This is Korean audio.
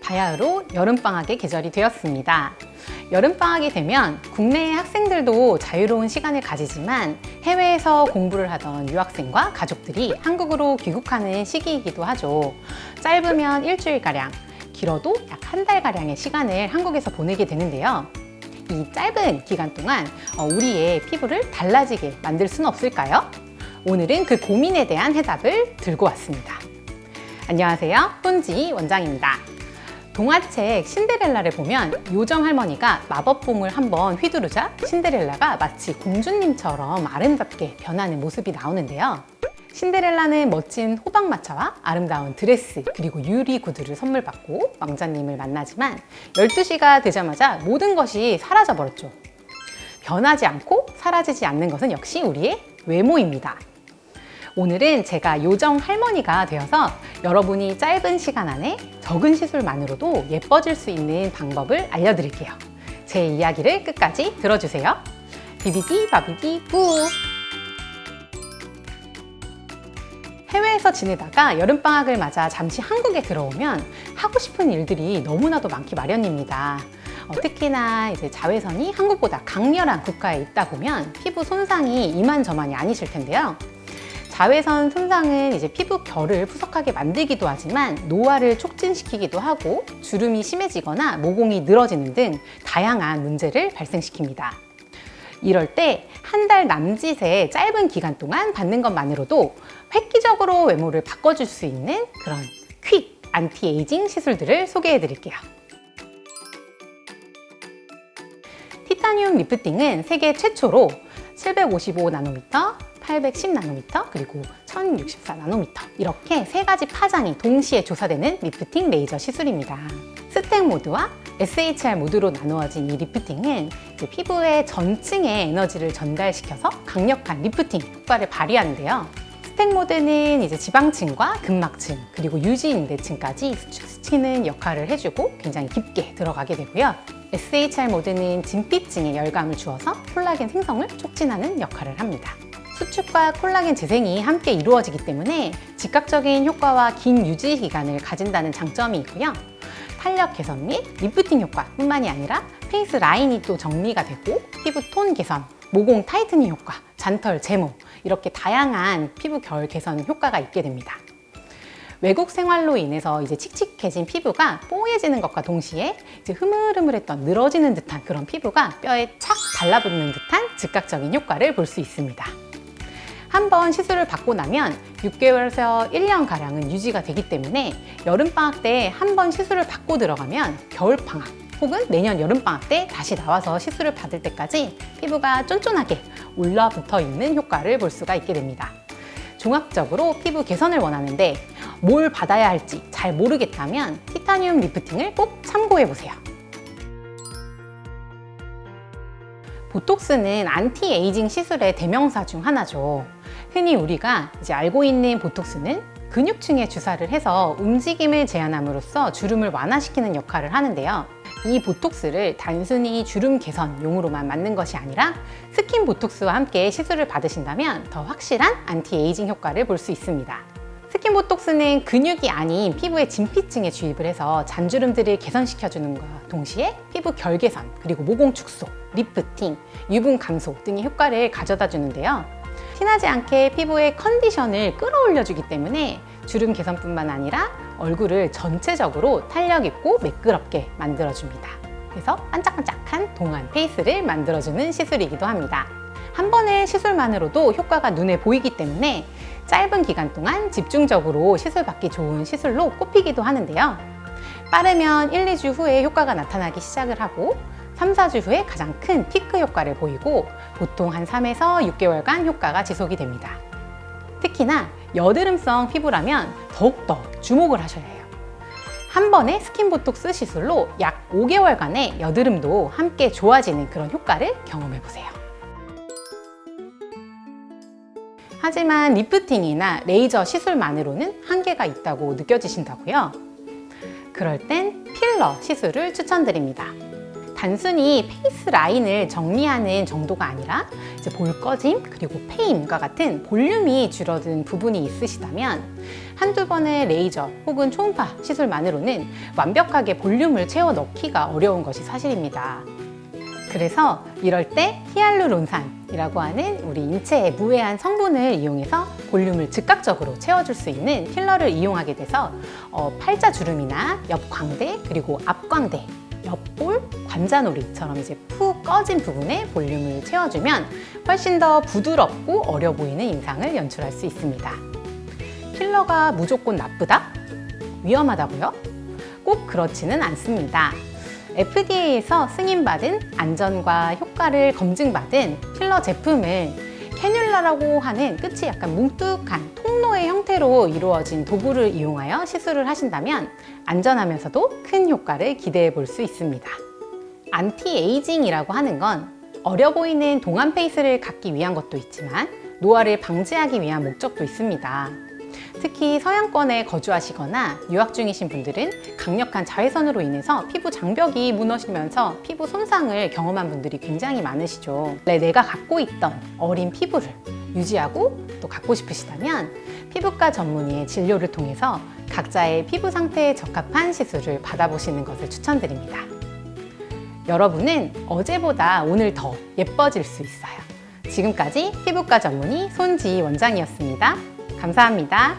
바야흐로 여름방학의 계절이 되었습니다. 여름방학이 되면 국내의 학생들도 자유로운 시간을 가지지만 해외에서 공부를 하던 유학생과 가족들이 한국으로 귀국하는 시기이기도 하죠. 짧으면 일주일가량, 길어도 약 한 달가량의 시간을 한국에서 보내게 되는데요. 이 짧은 기간 동안 우리의 피부를 달라지게 만들 수는 없을까요? 오늘은 그 고민에 대한 해답을 들고 왔습니다. 안녕하세요, 혼지 원장입니다. 동화책 신데렐라를 보면 요정 할머니가 마법봉을 한번 휘두르자 신데렐라가 마치 공주님처럼 아름답게 변하는 모습이 나오는데요. 신데렐라는 멋진 호박마차와 아름다운 드레스 그리고 유리 구두를 선물 받고 왕자님을 만나지만 12시가 되자마자 모든 것이 사라져 버렸죠. 변하지 않고 사라지지 않는 것은 역시 우리의 외모입니다. 오늘은 제가 요정 할머니가 되어서 여러분이 짧은 시간 안에 적은 시술만으로도 예뻐질 수 있는 방법을 알려드릴게요. 제 이야기를 끝까지 들어주세요. 비비디 바비디 부! 해외에서 지내다가 여름방학을 맞아 잠시 한국에 들어오면 하고 싶은 일들이 너무나도 많기 마련입니다. 특히나 이제 자외선이 한국보다 강렬한 국가에 있다 보면 피부 손상이 이만저만이 아니실 텐데요. 자외선 손상은 이제 피부 결을 푸석하게 만들기도 하지만 노화를 촉진시키기도 하고 주름이 심해지거나 모공이 늘어지는 등 다양한 문제를 발생시킵니다. 이럴 때 한 달 남짓의 짧은 기간 동안 받는 것만으로도 획기적으로 외모를 바꿔줄 수 있는 그런 퀵 안티에이징 시술들을 소개해 드릴게요. 티타늄 리프팅은 세계 최초로 755나노미터, 810나노미터, 그리고 1064나노미터 이렇게 세 가지 파장이 동시에 조사되는 리프팅 레이저 시술입니다. 스택 모드와 SHR 모드로 나누어진 이 리프팅은 이제 피부의 전층의 에너지를 전달시켜서 강력한 리프팅 효과를 발휘하는데요. 스택 모드는 이제 지방층과 근막층 그리고 유지인대층까지 수축시키는 역할을 해주고 굉장히 깊게 들어가게 되고요. SHR 모드는 진피층에 열감을 주어서 콜라겐 생성을 촉진하는 역할을 합니다. 수축과 콜라겐 재생이 함께 이루어지기 때문에 즉각적인 효과와 긴 유지 기간을 가진다는 장점이 있고요. 탄력 개선 및 리프팅 효과뿐만이 아니라 페이스 라인이 또 정리가 되고 피부 톤 개선, 모공 타이트닝 효과, 잔털 제모 이렇게 다양한 피부 결 개선 효과가 있게 됩니다. 외국 생활로 인해서 이제 칙칙해진 피부가 뽀얘지는 것과 동시에 이제 흐물흐물했던 늘어지는 듯한 그런 피부가 뼈에 착 달라붙는 듯한 즉각적인 효과를 볼 수 있습니다. 한번 시술을 받고 나면 6개월에서 1년가량은 유지가 되기 때문에 여름방학 때 한번 시술을 받고 들어가면 겨울방학 혹은 내년 여름방학 때 다시 나와서 시술을 받을 때까지 피부가 쫀쫀하게 올라붙어 있는 효과를 볼 수가 있게 됩니다. 종합적으로 피부 개선을 원하는데 뭘 받아야 할지 잘 모르겠다면 티타늄 리프팅을 꼭 참고해 보세요. 보톡스는 안티에이징 시술의 대명사 중 하나죠. 흔히 우리가 이제 알고 있는 보톡스는 근육층에 주사를 해서 움직임을 제한함으로써 주름을 완화시키는 역할을 하는데요. 이 보톡스를 단순히 주름 개선용으로만 맞는 것이 아니라 스킨 보톡스와 함께 시술을 받으신다면 더 확실한 안티에이징 효과를 볼 수 있습니다. 스킨 보톡스는 근육이 아닌 피부의 진피층에 주입을 해서 잔주름들을 개선시켜주는 것과 동시에 피부 결 개선, 그리고 모공 축소, 리프팅, 유분 감소 등의 효과를 가져다 주는데요. 티나지 않게 피부의 컨디션을 끌어올려주기 때문에 주름 개선뿐만 아니라 얼굴을 전체적으로 탄력 있고 매끄럽게 만들어줍니다. 그래서 반짝반짝한 동안 페이스를 만들어주는 시술이기도 합니다. 한 번의 시술만으로도 효과가 눈에 보이기 때문에 짧은 기간 동안 집중적으로 시술받기 좋은 시술로 꼽히기도 하는데요. 빠르면 1, 2주 후에 효과가 나타나기 시작을 하고 3, 4주 후에 가장 큰 피크 효과를 보이고 보통 한 3에서 6개월간 효과가 지속이 됩니다. 특히나 여드름성 피부라면 더욱더 주목을 하셔야 해요. 한 번의 스킨 보톡스 시술로 약 5개월간의 여드름도 함께 좋아지는 그런 효과를 경험해 보세요. 하지만 리프팅이나 레이저 시술만으로는 한계가 있다고 느껴지신다고요? 그럴 땐 필러 시술을 추천드립니다. 단순히 페이스 라인을 정리하는 정도가 아니라 이제 볼 꺼짐 그리고 페임과 같은 볼륨이 줄어든 부분이 있으시다면 한두 번의 레이저 혹은 초음파 시술만으로는 완벽하게 볼륨을 채워 넣기가 어려운 것이 사실입니다. 그래서 이럴 때 히알루론산이라고 하는 우리 인체의 무해한 성분을 이용해서 볼륨을 즉각적으로 채워줄 수 있는 필러를 이용하게 돼서 팔자주름이나 옆광대 그리고 앞광대, 옆볼, 관자놀이처럼 이제 푹 꺼진 부분에 볼륨을 채워주면 훨씬 더 부드럽고 어려 보이는 인상을 연출할 수 있습니다. 필러가 무조건 나쁘다? 위험하다고요? 꼭 그렇지는 않습니다. FDA에서 승인받은 안전과 효과를 검증받은 필러 제품을 캐뉼라라고 하는 끝이 약간 뭉툭한 통로의 형태로 이루어진 도구를 이용하여 시술을 하신다면 안전하면서도 큰 효과를 기대해 볼 수 있습니다. 안티에이징이라고 하는 건 어려 보이는 동안 페이스를 갖기 위한 것도 있지만 노화를 방지하기 위한 목적도 있습니다. 특히 서양권에 거주하시거나 유학 중이신 분들은 강력한 자외선으로 인해서 피부 장벽이 무너지면서 피부 손상을 경험한 분들이 굉장히 많으시죠. 내가 갖고 있던 어린 피부를 유지하고 또 갖고 싶으시다면 피부과 전문의의 진료를 통해서 각자의 피부 상태에 적합한 시술을 받아보시는 것을 추천드립니다. 여러분은 어제보다 오늘 더 예뻐질 수 있어요. 지금까지 피부과 전문의 손지희 원장이었습니다. 감사합니다.